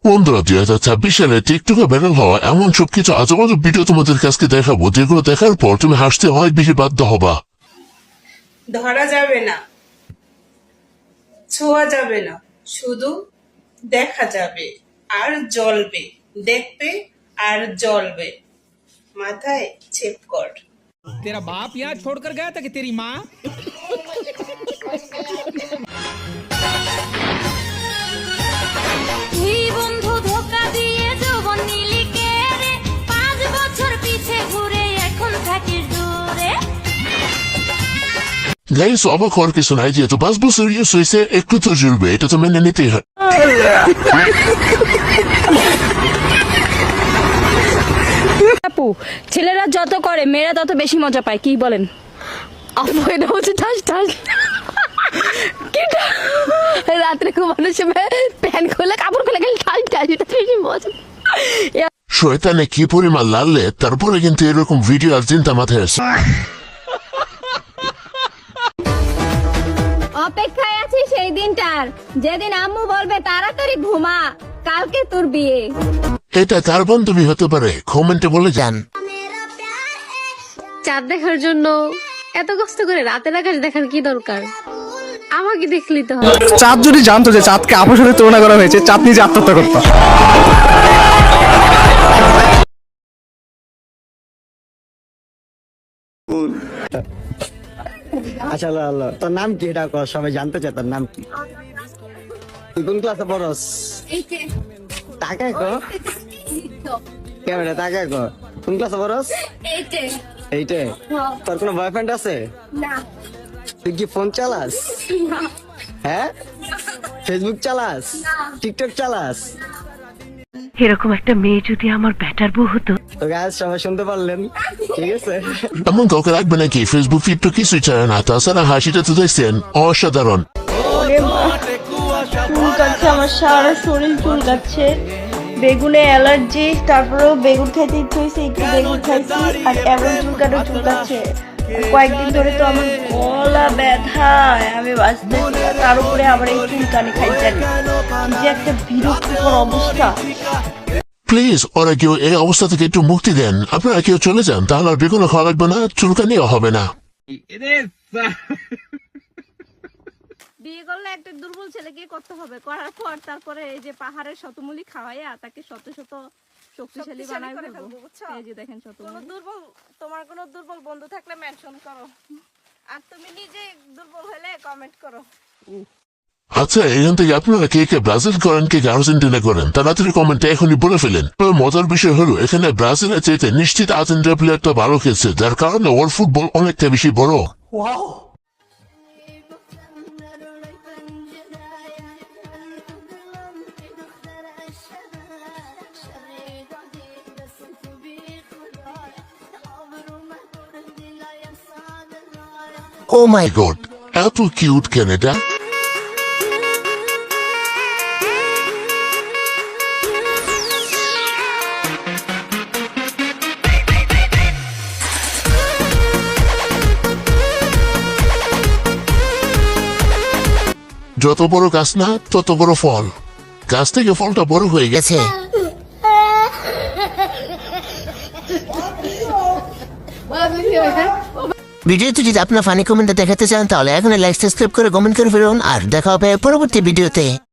বন্ধুরা 2026 সালে টিকটকে ভাইরাল হওয়া এমন সবকিছু আজব আজব ভিডিও তোমাদের কাছে দেখাবো, যেগুলো দেখার পর তুমি হাসতে অনেক বেশি বাধ্য হবা। ধরা যাবে না, ছোঁয়া যাবে না, শুধু দেখা যাবে আর জ্বলবে, দেখবে আর জ্বলবে, মাথায় ছেপ কর। तेरा बाप यहाँ छोड़कर गया था कि तेरी माँ? বন্ধু ধোকা দিয়ে যৌবন নিলি কে রে, 5 বছর পিছে ঘুরে এখন থাকিস দূরে। গাইস, অবাক হওয়ার কিছু নাই, যেহেতু 5 বছর ইউজ হয়েছে একটু তো জ্বলবে, এটা তো মেনে নিতেই হয়। আপু, ছেলেরা যত করে মেয়েরা তত বেশি মজা পায়, কি বলেন? আপু এটা হচ্ছে ঠাস ঠাস রাত্রে ঘুমানোর সময় প্যান্ট খুলে কাপড় খুলে গেলে ঠাস ঠাস, এটা বেশি মজা। শয়তানে কি পরিমাণ লাললে তারপরে কিন্তু এরকম ভিডিও আর চিন্তা মাথায় আসে। অপেক্ষায় আছি সেই দিনটার, যেদিন আম্মু বলবে তাড়াতাড়ি ঘুমা, কালকে তোর বিয়ে। এটা কার বান্ধবী হতে পারে কমেন্টে বলে যান। চাঁদ দেখার জন্য এত কষ্ট করে রাতের আকাশ দেখার কি দরকার? আমাকে দেখলি তো হয়। চাঁদ যদি জানতো যে চাঁদকে আপুর সাথে তুলনা করা হয়েছে, চাঁদ নিজে আত্মহত্যা করতো। আচ্ছা আল্লাহ, তোর নাম কি? এটা কর, সবাই জানতে চায় তোর নাম কি। তুই কোন ক্লাসে পড়স? টাকা কো ক্যামেরা টাকা কো। কোন ক্লাসে পড়স? এইটে। তোর কোনো বয়ফ্রেন্ড আছে? না। তুই কি ফোন চালাস? হ্যাঁ, ফেসবুক চালাস? টিকটক চালাস? এরকম একটা মেয়ে যদি আমার ব্যাটার বউ হতো। তো গাইস, সবাই শুনতে পারলেন, ঠিক আছে? এমন কাউকে রাখবে নাকি? ফেসবুক ফিড তো কিছুই চায় না, তাছাড়া হাসিটা তো দেখছেন অসাধারণ। চুলকাচ্ছে, আমার সারা শরীর চুলকাচ্ছে, বেগুনে অ্যালার্জি, তারপরেও বেগুন খাইতে ইচ্ছে হয়েছে, একটু বেগুন খাইছি আর এমন চুলকাচ্ছে। কয়েকদিন ধরে তো আমার গলা ব্যথা, আমি বাঁচতেছি না, তার উপরে আবার এই চুলকানি খাইছে, যে একটা বিরক্তিকর অবস্থা। প্লিজ ওরা কেউ এই অবস্থা থেকে একটু মুক্তি দেন, আপনারা কেউ চলে যান, তাহলে আর বেগুন খাওয়া লাগবে না, চুলকানিও হবে না। বিয়ে করলে একটা দুর্বল ছেলেকে করতে হবে, করার পর তারপরে এই যে পাহাড়ের শতমূলি খাওয়াইয়া তাকে শত শত শক্তিশালী বানাই ফেলবো, বুঝছো? এই যে দেখেন শতমূলি। তোমার কোনো দুর্বল বন্ধু থাকলে মেনশন করো, আর তুমি নিজে দুর্বল হলে কমেন্ট করো। আচ্ছা, এখান থেকে আপনারা কে কে ব্রাজিল করেন, কে কে আর্জেন্টিনা করেন, তাড়াতাড়ি কমেন্টে এখনই বলে ফেলেন। তবে মজার বিষয় হলো এখানে ব্রাজিলের চাইতে নিশ্চিত আর্জেন্টিনা প্লেয়ারটা ভালো খেলছে, যার কারণে ওর ফুটবল অনেকটা বেশি বড়। ও মাই গড, এত কিউট কেন এটা? যত বড় গাছ না তত বড় ফল, গাছ থেকে ফলটা বড় হয়ে গেছে। ভিডিওতে যদি আপনার ফানি কমেন্টটা দেখাতে চান, তাহলে এখন লাইক সাবস্ক্রাইব করে কমেন্ট করে ফেলুন, আর দেখা হবে পরবর্তী ভিডিওতে।